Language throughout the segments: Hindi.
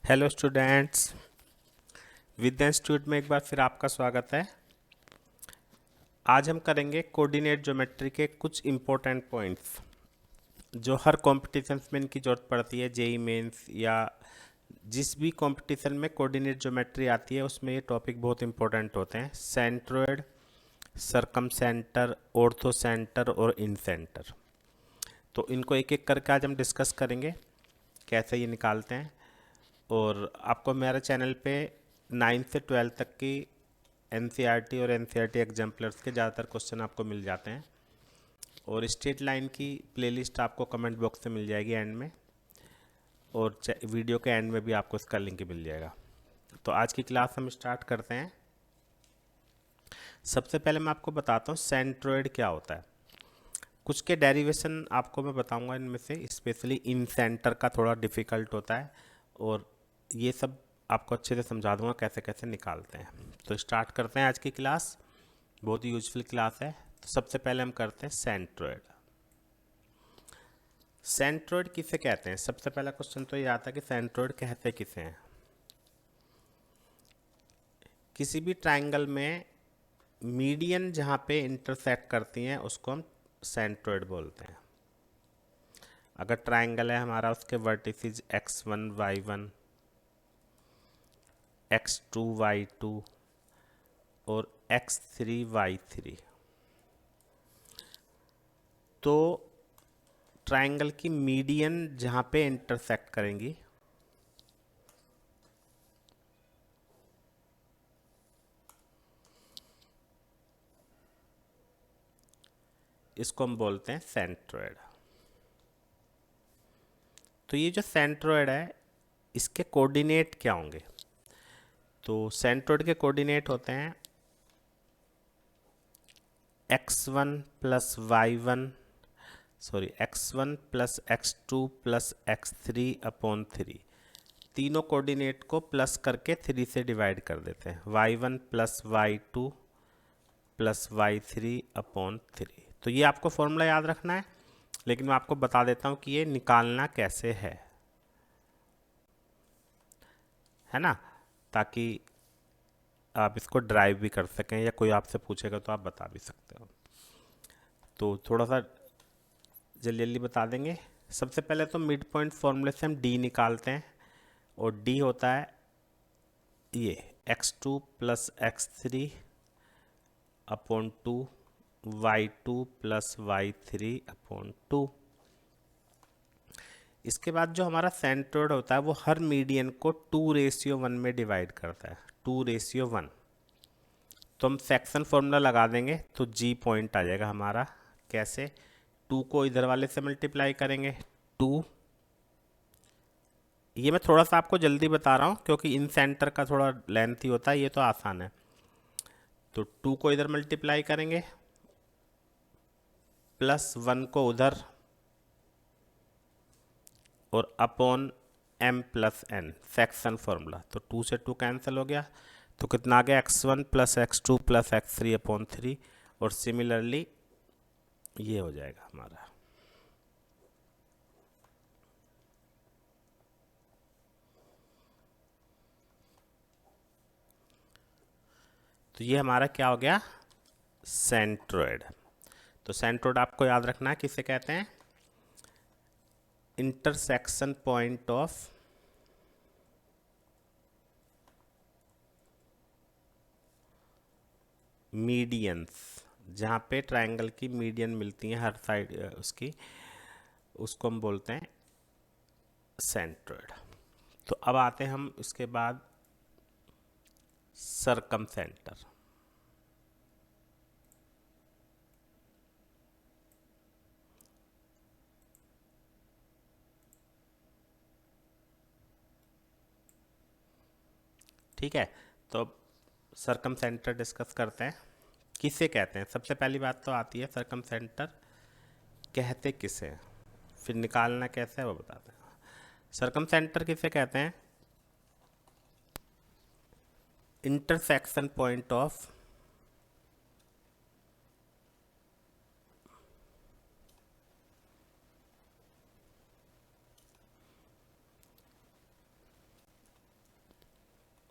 हेलो स्टूडेंट्स, विद्या इंस्टीट्यूट में एक बार फिर आपका स्वागत है। आज हम करेंगे कोऑर्डिनेट ज्योमेट्री के कुछ इम्पोर्टेंट पॉइंट्स जो हर कॉम्पिटिशन में इनकी ज़रूरत पड़ती है। जेई मेंस या जिस भी कंपटीशन में कोऑर्डिनेट ज्योमेट्री आती है उसमें ये टॉपिक बहुत इंपॉर्टेंट होते हैं। Centroid, circumcentre, ortho centre और इन सेंटर। तो इनको एक एक करके आज हम डिस्कस करेंगे कैसे ये निकालते हैं। और आपको मेरे चैनल पे 9 से 12 तक की एनसीईआरटी और एनसीईआरटी एग्जाम्पलर्स के ज़्यादातर क्वेश्चन आपको मिल जाते हैं। और स्ट्रेट लाइन की प्लेलिस्ट आपको कमेंट बॉक्स से मिल जाएगी एंड में, और वीडियो के एंड में भी आपको इसका लिंक मिल जाएगा। तो आज की क्लास हम स्टार्ट करते हैं। सबसे पहले मैं आपको बताता हूँ सेंट्रोइड क्या होता है। कुछ के डेरिवेशन आपको मैं बताऊंगा, इनमें से स्पेशली इन सेंटर का थोड़ा डिफ़िकल्ट होता है, और ये सब आपको अच्छे से समझा दूंगा कैसे कैसे निकालते हैं। तो स्टार्ट करते हैं आज की क्लास। बहुत ही यूजफुल क्लास है। तो सबसे पहले हम करते हैं सेंट्रोइड। सेंट्रोइड किसे कहते हैं? सबसे पहला क्वेश्चन तो ये आता है कि सेंट्रोइड कहते किसे हैं। किसी भी ट्राइंगल में मीडियन जहाँ पे इंटरसेक्ट करती हैं उसको हम सेंट्रोइड बोलते हैं। अगर ट्राइंगल है हमारा, उसके vertices x1 y1, x2 y2 और x3 y3, तो ट्राइंगल की मीडियन जहाँ पे इंटरसेक्ट करेंगी इसको हम बोलते हैं सेंट्रोइड। तो ये जो सेंट्रोइड है इसके कोऑर्डिनेट क्या होंगे? तो सेंट्रोइड के कोऑर्डिनेट होते हैं x1 plus y1, sorry x1 plus x2 plus x3 upon 3। तीनों कोऑर्डिनेट को प्लस करके 3 से डिवाइड कर देते हैं। y1 plus y2 plus y3 upon 3। तो ये आपको फॉर्मूला याद रखना है, लेकिन मैं आपको बता देता हूँ कि ये निकालना कैसे है ना, ताकि आप इसको ड्राइव भी कर सकें या कोई आपसे पूछेगा तो आप बता भी सकते हो। तो थोड़ा सा जल्दी जल्दी बता देंगे। सबसे पहले तो मिड पॉइंट फॉर्मूले से हम डी निकालते हैं, और डी होता है ये x2 plus x3 upon 2, y2 plus y3 upon 2। इसके बाद जो हमारा सेंट्रोइड होता है वो हर मीडियन को 2:1 में डिवाइड करता है, 2:1। तो हम सेक्शन फॉर्मूला लगा देंगे तो जी पॉइंट आ जाएगा हमारा। कैसे? 2 को इधर वाले से मल्टीप्लाई करेंगे 2। ये मैं थोड़ा सा आपको जल्दी बता रहा हूँ क्योंकि इन सेंटर का थोड़ा लेंथी होता है, ये तो आसान है। तो 2 को इधर मल्टीप्लाई करेंगे प्लस 1 को उधर, और upon m plus n section formula. तो 2 से 2 कैंसिल हो गया, तो कितना आ गया x1 plus x2 plus x3 upon 3। और सिमिलरली ये हो जाएगा हमारा। तो ये हमारा क्या हो गया? सेंट्रोइड। तो सेंट्रोइड आपको याद रखना है किसे कहते हैं? इंटरसेक्शन पॉइंट ऑफ मीडियंस, जहाँ पे ट्रायंगल की मीडियन मिलती हैं हर साइड उसकी, उसको हम बोलते हैं सेंट्रोइड। तो अब आते हैं हम इसके बाद सरकम सेंटर। ठीक है, तो सरकम सेंटर डिस्कस करते हैं। किसे कहते हैं? सबसे पहली बात तो आती है सरकम सेंटर कहते किसे हैं, फिर निकालना कैसे है वो बताते हैं। सरकम सेंटर किसे कहते हैं? Intersection point of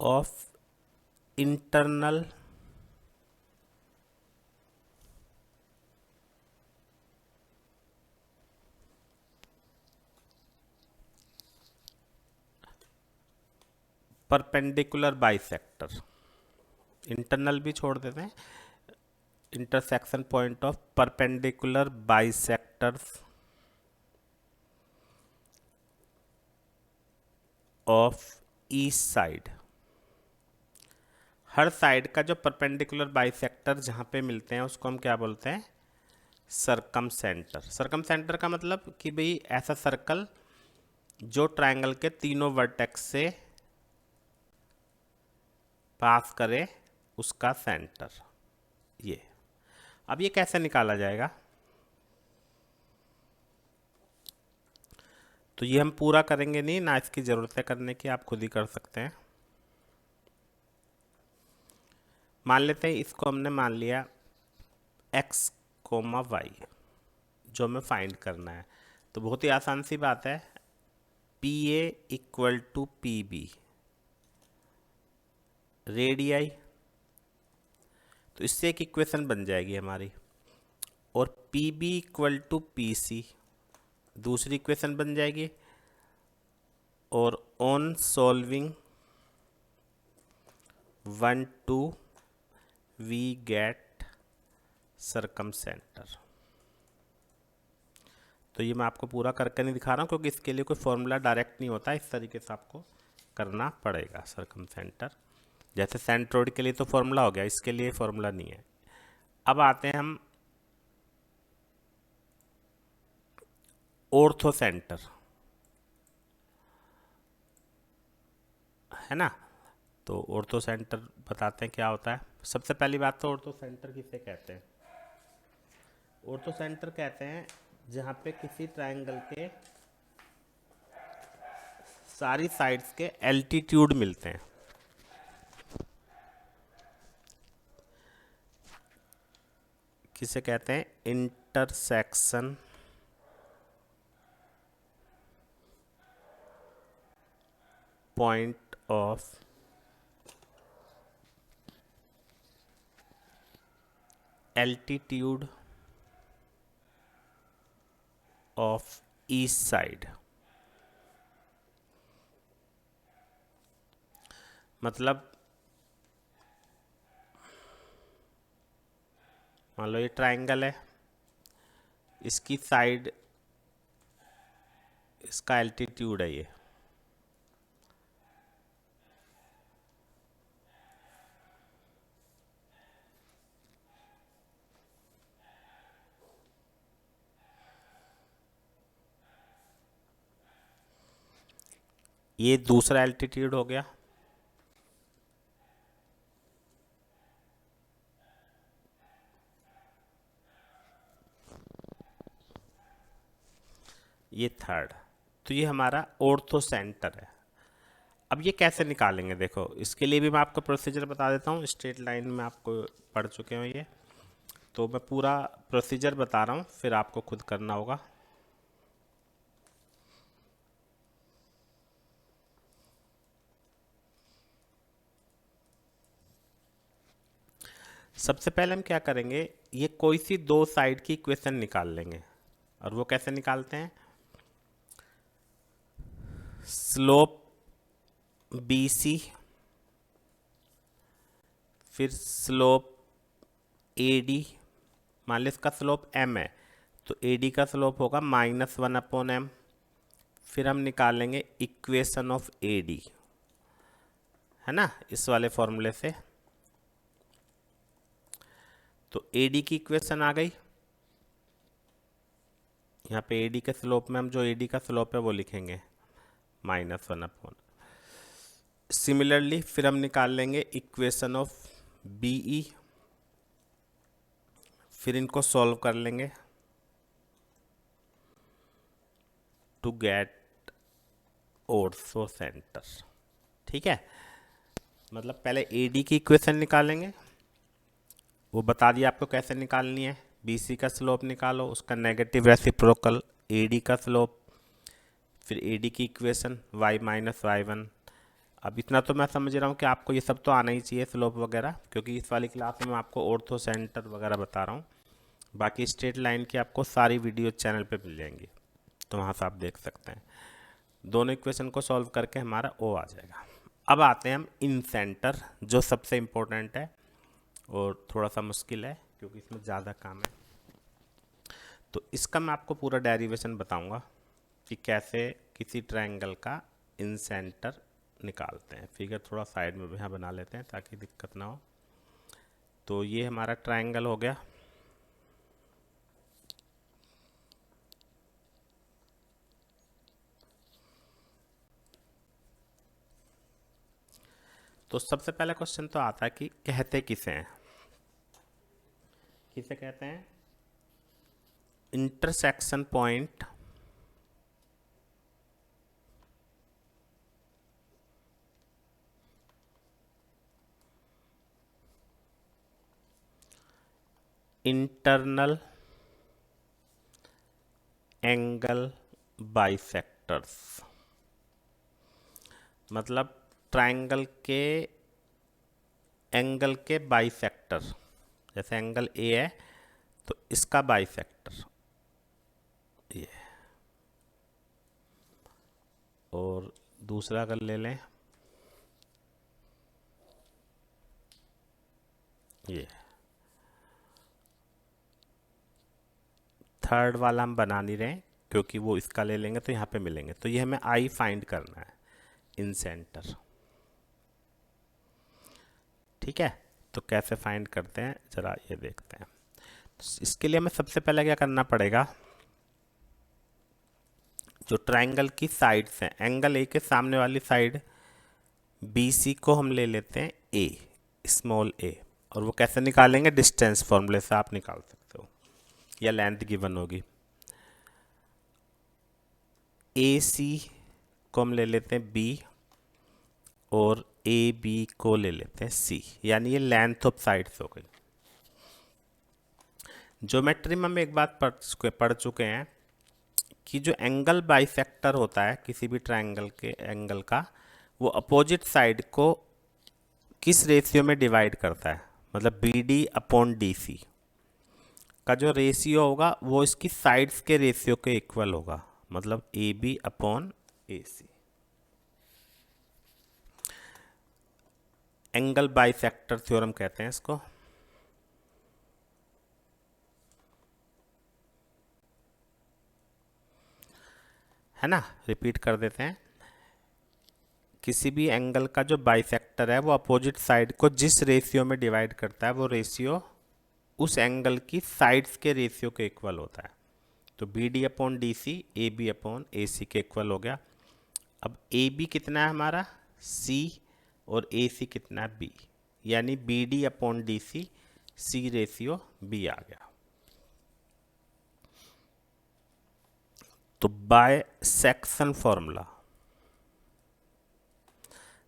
of internal perpendicular bisector, internal भी छोड़ देते हैं, intersection point of perpendicular bisectors of each side. Her side का जो परपेंडिकुलर बाइसेक्टर जहाँ पे मिलते हैं उसको हम क्या बोलते हैं? सरकमसेंटर। सरकमसेंटर का मतलब कि भाई ऐसा सर्कल जो ट्रायंगल के तीनों वर्टेक्स से पास करे, उसका सेंटर। ये अब ये कैसे निकाला जाएगा? तो ये हम पूरा करेंगे नहीं, ना इसकी ज़रूरत है करने की, आप खुद ही कर सकते हैं। मान लेते हैं इसको हमने मान लिया x, y, जो हमें फाइंड करना है। तो बहुत ही आसान सी बात है, PA equal to PB radii, तो इससे एक इक्वेशन बन जाएगी हमारी, और PB इक्वल टू PC दूसरी इक्वेशन बन जाएगी, और on solving 1 2 we get circumcentre. तो ये मैं आपको पूरा करके नहीं दिखा रहा हूँ क्योंकि इसके लिए कोई फॉर्मूला डायरेक्ट नहीं होता, इस तरीके से आपको करना पड़ेगा। सरकमसेंटर जैसे सेंट्रोइड के लिए तो फॉर्मूला हो गया, इसके लिए फॉर्मूला नहीं है। अब आते हैं हम ऑर्थोसेंटर, है ना। तो ऑर्थोसेंटर बताते हैं क्या होता है। सबसे पहली बात तो ऑर्थोसेंटर किसे कहते हैं? ऑर्थोसेंटर कहते हैं जहाँ पे किसी ट्रायंगल के सारी साइड्स के एल्टीट्यूड मिलते हैं। किसे कहते हैं? Intersection point of altitude of each side. मतलब मान लो ये ट्रायंगल है, इसकी साइड, इसका एल्टीट्यूड है ये दूसरा एल्टीट्यूड हो गया। ये थर्ड। तो ये हमारा ऑर्थोसेंटर है। अब ये कैसे निकालेंगे? देखो इसके लिए भी मैं आपको प्रोसीजर बता देता हूँ। स्ट्रेट लाइन में आपको पढ़ चुके हो ये, तो मैं पूरा प्रोसीजर बता रहा हूँ, फिर आपको खुद करना होगा। सबसे पहले हम क्या करेंगे, ये कोई सी दो साइड की इक्वेशन निकाल लेंगे। और वो कैसे निकालते हैं? स्लोप BC, फिर स्लोप AD। मान लो इसका स्लोप M है, तो AD का स्लोप होगा -1/m। फिर हम निकालेंगे इक्वेशन ऑफ AD, है ना, इस वाले फॉर्मूले से। तो AD की इक्वेशन आ गई। यहाँ पे AD के स्लोप में हम जो AD का स्लोप है वो लिखेंगे -1/। सिमिलरली फिर हम निकाल लेंगे इक्वेशन ऑफ BE, फिर इनको सॉल्व कर लेंगे टू गेट ऑर्थोसेंटर। ठीक है, मतलब पहले AD की इक्वेशन निकालेंगे, वो बता दिया आपको कैसे निकालनी है। BC का स्लोप निकालो, उसका नेगेटिव रेसिप्रोकल AD का स्लोप, फिर AD की इक्वेशन y - y1 अब इतना तो मैं समझ रहा हूँ कि आपको ये सब तो आना ही चाहिए, स्लोप वगैरह, क्योंकि इस वाली क्लास में मैं आपको ऑर्थो सेंटर वगैरह बता रहा हूँ। बाकी स्ट्रेट लाइन की आपको सारी वीडियो चैनल पे मिल जाएंगी, तो वहाँ से आप देख सकते हैं। दोनों इक्वेशन को सॉल्व करके हमारा ओ आ जाएगा। अब आते हैं हम इन सेंटर, जो सबसे इम्पोर्टेंट है और थोड़ा सा मुश्किल है क्योंकि इसमें ज़्यादा काम है। तो इसका मैं आपको पूरा डेरिवेशन बताऊंगा कि कैसे किसी ट्रायंगल का इन सेंटर निकालते हैं। फिगर थोड़ा साइड में यहाँ बना लेते हैं ताकि दिक्कत ना हो। तो ये हमारा ट्रायंगल हो गया। तो सबसे पहला क्वेश्चन तो आता है कि कहते किसे हैं, किसे कहते हैं? Intersection point internal angle bisectors. मतलब ट्रायंगल के एंगल के बाइसेक्टर, जैसे एंगल ए है तो इसका बाइसेक्टर ये, और दूसरा अगर ले लें ये, थर्ड वाला हम बना नहीं रहे क्योंकि वो इसका ले लेंगे तो यहाँ पे मिलेंगे। तो ये हमें आई फाइंड करना है इन सेंटर। ठीक है, तो कैसे फाइंड करते हैं जरा ये देखते हैं। तो इसके लिए हमें सबसे पहले क्या करना पड़ेगा, जो ट्रायंगल की साइड्स हैं, एंगल ए के सामने वाली साइड बी सी को हम ले लेते हैं ए, स्मॉल ए, और वो कैसे निकालेंगे? डिस्टेंस फॉर्मूले से आप निकाल सकते हो, या लेंथ गिवन होगी। ए सी को हम ले लेते हैं बी, और ए बी को ले लेते हैं सी, यानी ये लेंथ ऑफ साइड्स हो गई। ज्योमेट्री में हम एक बात पढ़ चुके हैं कि जो एंगल बाइसेक्टर होता है किसी भी ट्रायंगल के एंगल का, वो अपोजिट साइड को किस रेशियो में डिवाइड करता है? मतलब B D upon D C का जो रेशियो होगा वो इसकी साइड्स के रेशियो के इक्वल होगा, मतलब A B upon A C. Angle bisector theorem कहते हैं इसको। है ना, रिपीट कर देते हैं। किसी भी एंगल का जो बाइसेक्टर है वो अपोजिट साइड को जिस रेशियो में डिवाइड करता है वो रेशियो उस एंगल की साइड्स के रेशियो के इक्वल होता है। तो B D upon D C A B upon A C के इक्वल हो गया। अब ए बी कितना है हमारा? सी, और ए सी कितना है? बी, यानी B D upon D C, C ratio B आ गया। तो बाय सेक्शन फॉर्मूला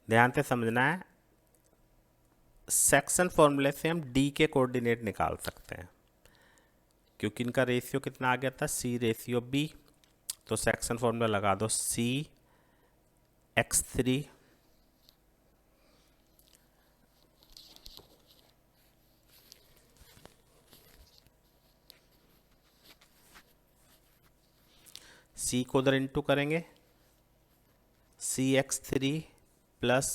ध्यान से समझना है, सेक्शन फॉर्मूले से हम डी के कोऑर्डिनेट निकाल सकते हैं, क्योंकि इनका रेशियो कितना आ गया था? C ratio B. तो सेक्शन फॉर्मूला लगा दो, सी x3 सी को उधर इंटू करेंगे, C x3 plus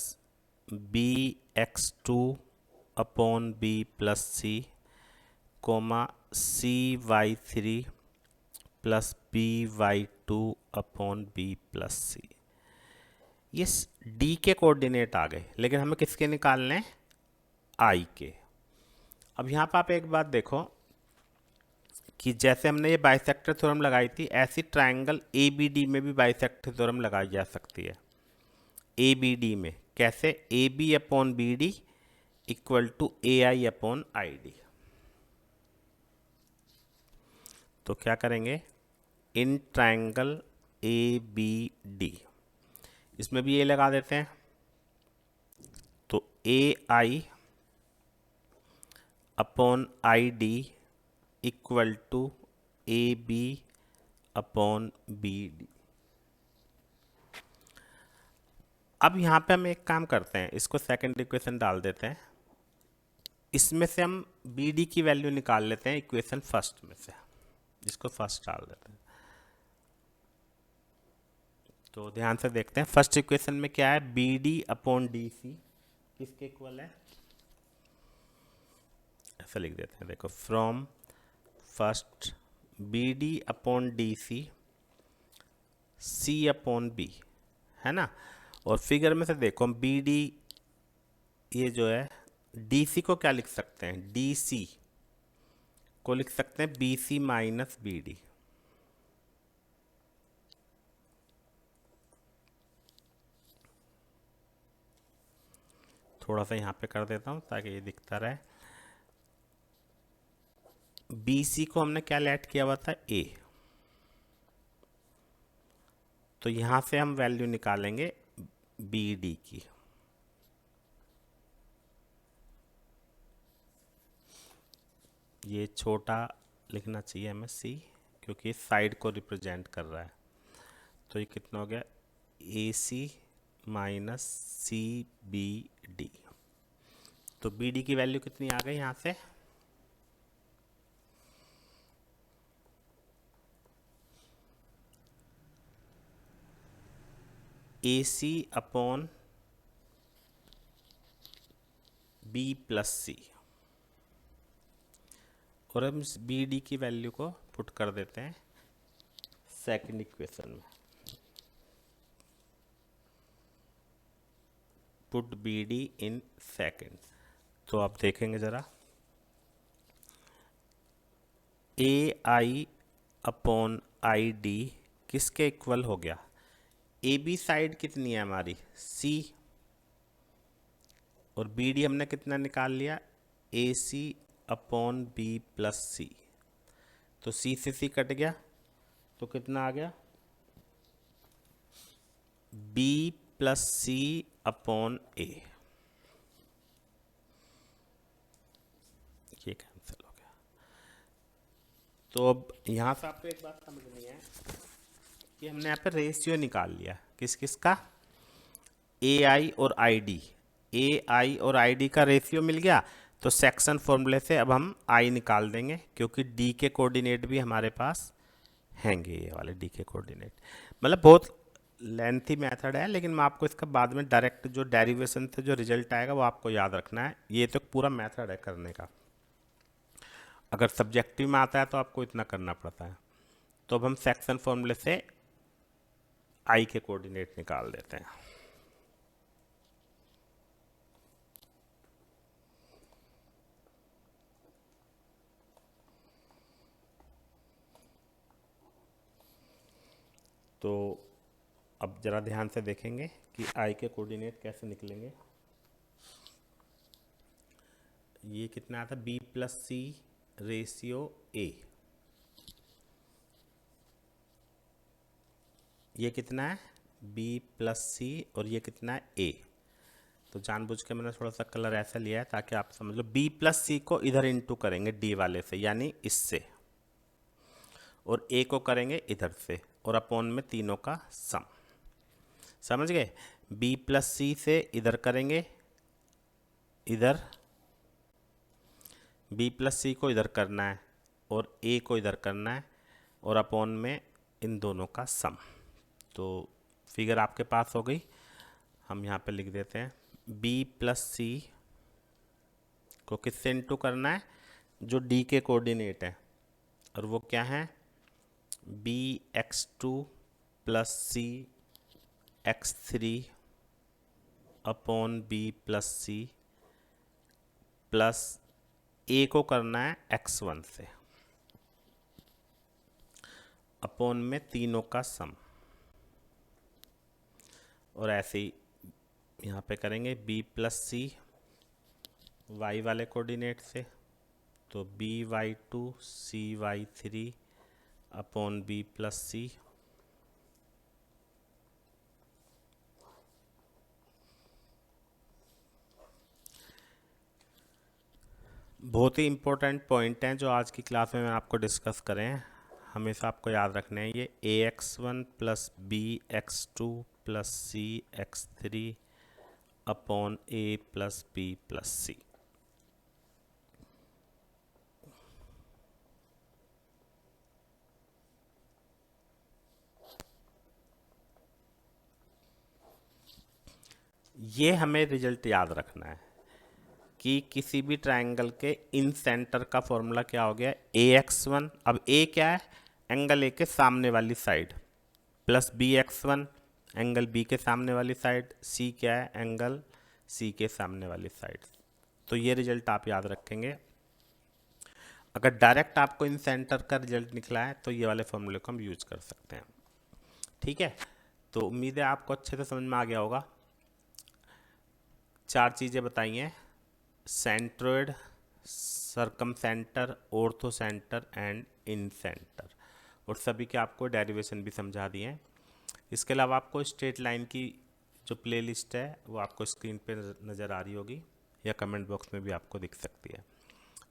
B x2 upon B plus C, comma C y3 plus B y2 upon B plus C. ये डी के कोऑर्डिनेट आ गए, लेकिन हमें किसके निकालने हैं? आई के। अब यहाँ पर आप एक बात देखो कि जैसे हमने ये बाइसेक्टर थ्योरम लगाई थी, ऐसी ट्रायंगल ए बी डी में भी बाइसेक्टर थ्योरम लगाई जा सकती है। ए बी डी में कैसे? A B upon B D equal to A I upon I D. तो क्या करेंगे? In triangle A B D, इसमें भी ए लगा देते हैं। तो A I upon I D equal to A B upon B D. अब यहाँ पे हम एक काम करते हैं, इसको सेकंड इक्वेशन डाल देते हैं, इसमें से हम बी डी की वैल्यू निकाल लेते हैं इक्वेशन फर्स्ट में से, जिसको फर्स्ट डाल देते हैं। तो ध्यान से देखते हैं फर्स्ट इक्वेशन में क्या है, B D upon D C किसके इक्वल है, ऐसा लिख देते हैं, देखो from first B D upon D C C upon B, है ना। और फिगर में से देखो हम बी डी, ये जो है डी सी को क्या लिख सकते हैं, डी सी को लिख सकते हैं B C minus B D. थोड़ा सा यहाँ पे कर देता हूँ ताकि ये दिखता रहे। बी सी को हमने क्या लेट किया हुआ था, ए, तो यहाँ से हम वैल्यू निकालेंगे बी डी की। ये छोटा लिखना चाहिए हमें सी, क्योंकि इस साइड को रिप्रेजेंट कर रहा है। तो ये कितना हो गया, A C minus C B D. तो बी डी की वैल्यू कितनी आ गई यहाँ से, A C upon B plus C, और हम इस बी डी की वैल्यू को पुट कर देते हैं सेकंड इक्वेशन में, put B D in second. तो आप देखेंगे ज़रा, A I upon I D किसके इक्वल हो गया, ए बी साइड कितनी है हमारी, सी, और बी डी हमने कितना निकाल लिया, ए सी अपॉन बी प्लस सी। तो सी से सी कट गया तो कितना आ गया, बी प्लस सी अपॉन ए, ये कैंसिल हो गया। तो अब यहाँ से आपको एक बात समझनी है कि हमने यहाँ पे रेशियो निकाल लिया किस किस का, ए आई और आई डी, ए आई और आई डी का रेशियो मिल गया। तो सेक्शन फॉर्मूले से अब हम आई निकाल देंगे, क्योंकि डी के कोऑर्डिनेट भी हमारे पास हैंगे, ये वाले डी के कोऑर्डिनेट। मतलब बहुत लेंथी मेथड है, लेकिन मैं आपको इसका बाद में डायरेक्ट जो डेरिवेशन से जो रिजल्ट आएगा वो आपको याद रखना है। ये तो पूरा मेथड है करने का, अगर सब्जेक्टिव में आता है तो आपको इतना करना पड़ता है। तो अब हम सेक्शन फॉर्मूले से आई के कोऑर्डिनेट निकाल देते हैं। तो अब ज़रा ध्यान से देखेंगे कि आई के कोऑर्डिनेट कैसे निकलेंगे। ये कितना आता है, B plus C ratio A, ये कितना है, बी प्लस सी, और ये कितना है, ए। तो जानबूझ के मैंने थोड़ा सा कलर ऐसा लिया है ताकि आप समझ लो। बी प्लस सी को इधर इंटू करेंगे डी वाले से, यानी इससे, और ए को करेंगे इधर से, और अपॉन में तीनों का सम। समझ गए, बी प्लस सी से इधर करेंगे, इधर बी प्लस सी को इधर करना है और ए को इधर करना है, और अपॉन में इन दोनों का सम। तो फिगर आपके पास हो गई, हम यहाँ पे लिख देते हैं बी प्लस सी को किससे इंटू करना है, जो डी के कोऑर्डिनेट है, और वो क्या है, B X two plus C X three upon B plus C, plus A को करना है एक्स वन से, अपॉन में तीनों का सम। और ऐसे ही यहाँ पे करेंगे बी प्लस सी वाई वाले कोऑर्डिनेट से, तो B Y two C Y three upon B plus C, बहुत ही इम्पोर्टेंट पॉइंट हैं जो आज की क्लास में मैं आपको डिस्कस करें, हमेशा आपको याद रखने हैं। ये A X one plus B X two plus C X 3 upon A plus B plus C. ये हमें रिजल्ट याद रखना है कि किसी भी ट्रायंगल के इन सेंटर का फॉर्मूला क्या हो गया, ए एक्स वन। अब ए क्या है, एंगल ए के सामने वाली side, plus B X one angle B के सामने वाली साइड, सी क्या है, एंगल सी के सामने वाली साइड। तो ये रिजल्ट आप याद रखेंगे। अगर डायरेक्ट आपको इन सेंटर का रिजल्ट निकला है तो ये वाले फॉर्मूले को हम यूज कर सकते हैं। ठीक है, तो उम्मीद है आपको अच्छे से समझ में आ गया होगा। 4 चीज़ें बताई हैं, centroid, circumcentre, orthocentre and incentre, और सभी के आपको डेरिवेशन भी समझा दिए हैं। इसके अलावा आपको स्ट्रेट लाइन की जो प्लेलिस्ट है वो आपको स्क्रीन पे नज़र आ रही होगी या कमेंट बॉक्स में भी आपको दिख सकती है,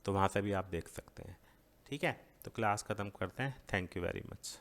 तो वहाँ से भी आप देख सकते हैं। ठीक है, तो क्लास ख़त्म करते हैं। Thank you very much.